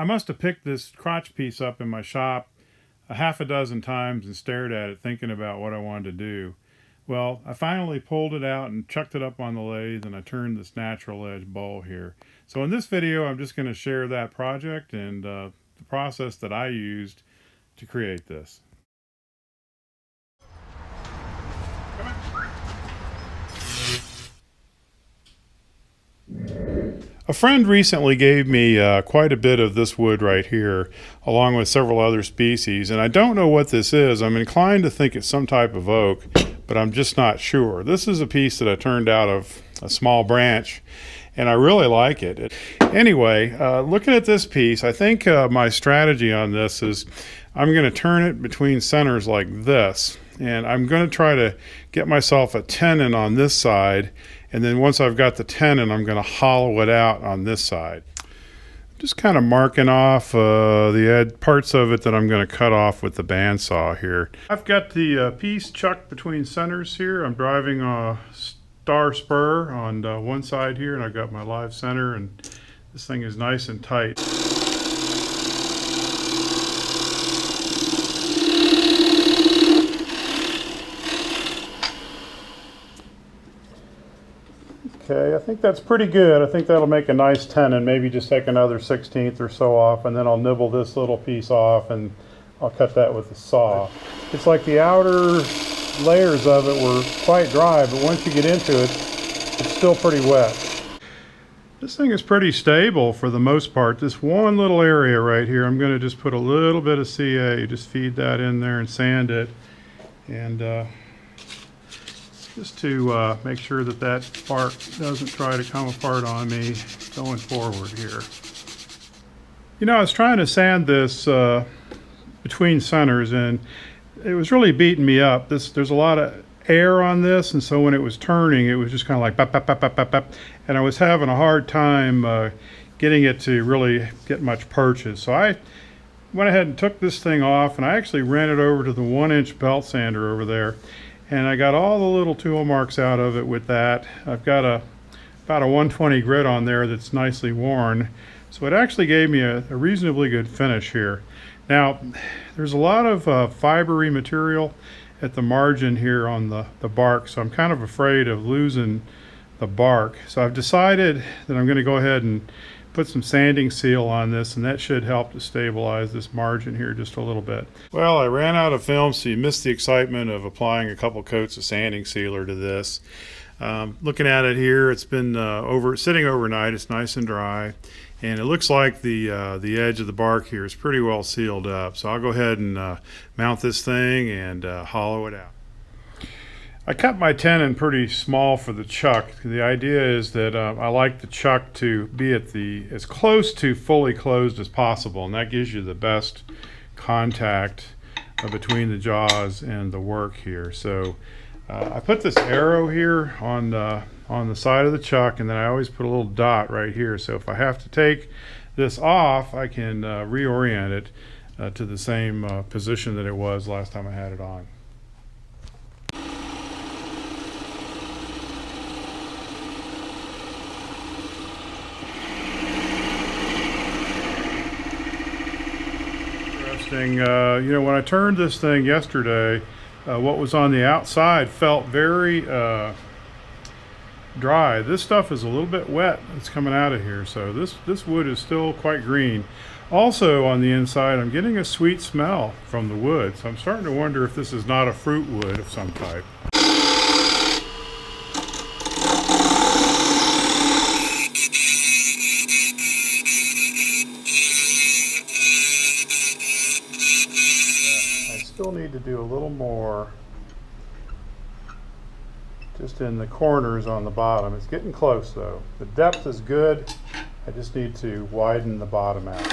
I must have picked this crotch piece up in my shop a half a dozen times and stared at it thinking about what I wanted to do. Well, I finally pulled it out and chucked it up on the lathe, and I turned this natural edge bowl here. So in this video, I'm just going to share that project and the process that I used to create this. A friend recently gave me quite a bit of this wood right here, along with several other species, and I don't know what this is. I'm inclined to think it's some type of oak, but I'm just not sure. This is a piece that I turned out of a small branch, and I really like it. Anyway, looking at this piece, I think my strategy on this is I'm going to turn it between centers like this, and I'm going to try to get myself a tenon on this side, and then once I've got the tenon, I'm going to hollow it out on this side. Just kind of marking off the parts of it that I'm going to cut off with the bandsaw here. I've got the piece chucked between centers here. I'm driving a star spur on one side here, and I've got my live center, and this thing is nice and tight. Okay, I think that's pretty good. I think that'll make a nice tenon. Maybe just take another 1/16 or so off, and then I'll nibble this little piece off and I'll cut that with the saw. It's like the outer layers of it were quite dry, but once you get into it, it's still pretty wet. This thing is pretty stable for the most part. This one little area right here, I'm going to just put a little bit of CA, just feed that in there and sand it, and just to make sure that that bark doesn't try to come apart on me going forward here. You know, I was trying to sand this between centers, and it was really beating me up. There's a lot of air on this, and so when it was turning, it was just kind of like bap, bap, bap, bap, bap, bap, and I was having a hard time getting it to really get much purchase. So I went ahead and took this thing off, and I actually ran it over to the 1-inch belt sander over there, and I got all the little tool marks out of it with that. I've got about a 120 grit on there that's nicely worn, so it actually gave me a reasonably good finish here. Now, there's a lot of fibery material at the margin here on the bark, so I'm kind of afraid of losing the bark. So I've decided that I'm going to go ahead and put some sanding seal on this, and that should help to stabilize this margin here just a little bit. Well, I ran out of film, so you missed the excitement of applying a couple coats of sanding sealer to this. Looking at it here, it's been sitting overnight. It's nice and dry, and it looks like the edge of the bark here is pretty well sealed up. So I'll go ahead and mount this thing and hollow it out. I cut my tenon pretty small for the chuck. The idea is that I like the chuck to be at as close to fully closed as possible, and that gives you the best contact between the jaws and the work here. So I put this arrow here on the side of the chuck, and then I always put a little dot right here. So if I have to take this off, I can reorient it to the same position that it was last time I had it on. You know, when I turned this thing yesterday, what was on the outside felt very dry. This stuff is a little bit wet. It's coming out of here, so this wood is still quite green. Also on the inside, I'm getting a sweet smell from the wood, so I'm starting to wonder if this is not a fruit wood of some type. Still need to do a little more just in the corners on the bottom. It's getting close though. The depth is good. I just need to widen the bottom out.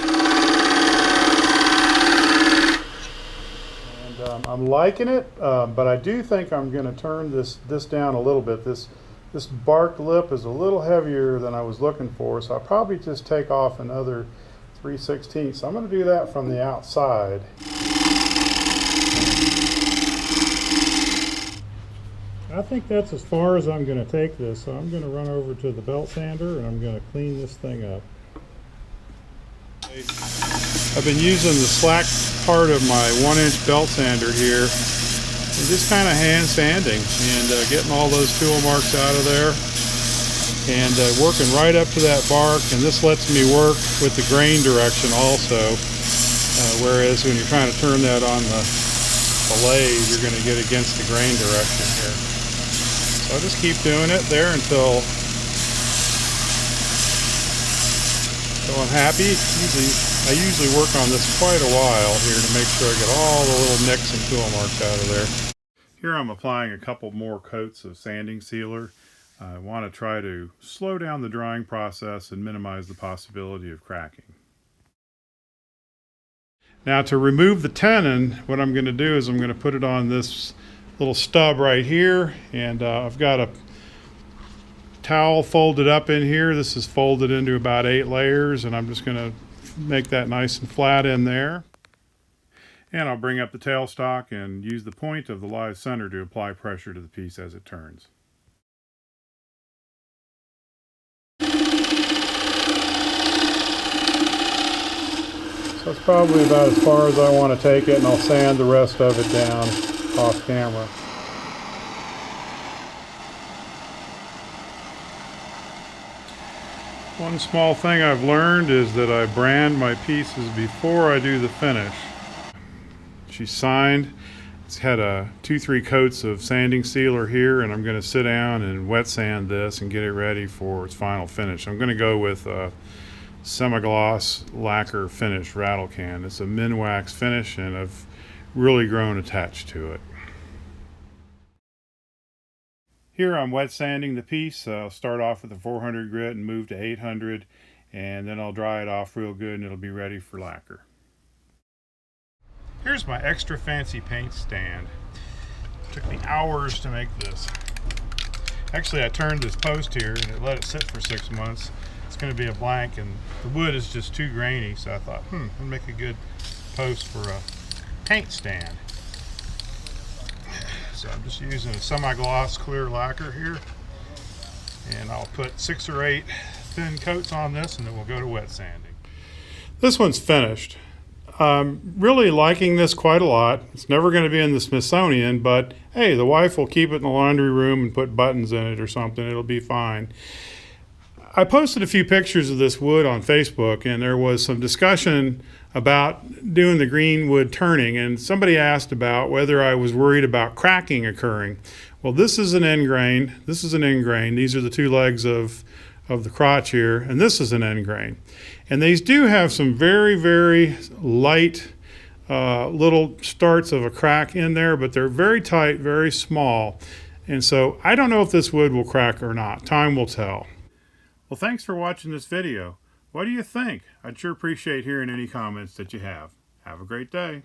And I'm liking it, but I do think I'm going to turn this down a little bit. This bark lip is a little heavier than I was looking for, so I'll probably just take off another 3/16. So I'm going to do that from the outside. I think that's as far as I'm going to take this, so I'm going to run over to the belt sander and I'm going to clean this thing up. I've been using the slack part of my 1-inch belt sander here and just kind of hand sanding and getting all those tool marks out of there and working right up to that bark. And this lets me work with the grain direction also, whereas when you're trying to turn that on the lathe, you're going to get against the grain direction here. So I'll just keep doing it there until I'm happy. I usually work on this quite a while here to make sure I get all the little nicks and tool marks out of there. Here I'm applying a couple more coats of sanding sealer. I want to try to slow down the drying process and minimize the possibility of cracking. Now to remove the tenon, what I'm going to do is I'm going to put it on this little stub right here, and I've got a towel folded up in here. This is folded into about 8 layers, and I'm just going to make that nice and flat in there. And I'll bring up the tailstock and use the point of the live center to apply pressure to the piece as it turns. So that's probably about as far as I want to take it, and I'll sand the rest of it down off camera. One small thing I've learned is that I brand my pieces before I do the finish. She's signed. It's had 2-3 coats of sanding sealer here, and I'm going to sit down and wet sand this and get it ready for its final finish. I'm going to go with a semi-gloss lacquer finish rattle can. It's a min-wax finish, and I've really grown attached to it. Here I'm wet sanding the piece. I'll start off with a 400 grit and move to 800, and then I'll dry it off real good and it'll be ready for lacquer. Here's my extra fancy paint stand. It took me hours to make this. Actually, I turned this post here and it let it sit for 6 months. It's going to be a blank, and the wood is just too grainy, so I thought, it'll make a good post for a paint stand. So I'm just using a semi-gloss clear lacquer here, and I'll put 6 or 8 thin coats on this, and then we'll go to wet sanding. This one's finished. I'm really liking this quite a lot. It's never going to be in the Smithsonian, but hey, the wife will keep it in the laundry room and put buttons in it or something. It'll be fine. I posted a few pictures of this wood on Facebook, and there was some discussion about doing the green wood turning, and somebody asked about whether I was worried about cracking occurring. Well, this is an end grain. This is an end grain. These are the 2 legs of the crotch here, and this is an end grain. And these do have some very, very light little starts of a crack in there, but they're very tight, very small. And so I don't know if this wood will crack or not. Time will tell. Well, thanks for watching this video. What do you think? I'd sure appreciate hearing any comments that you have. Have a great day.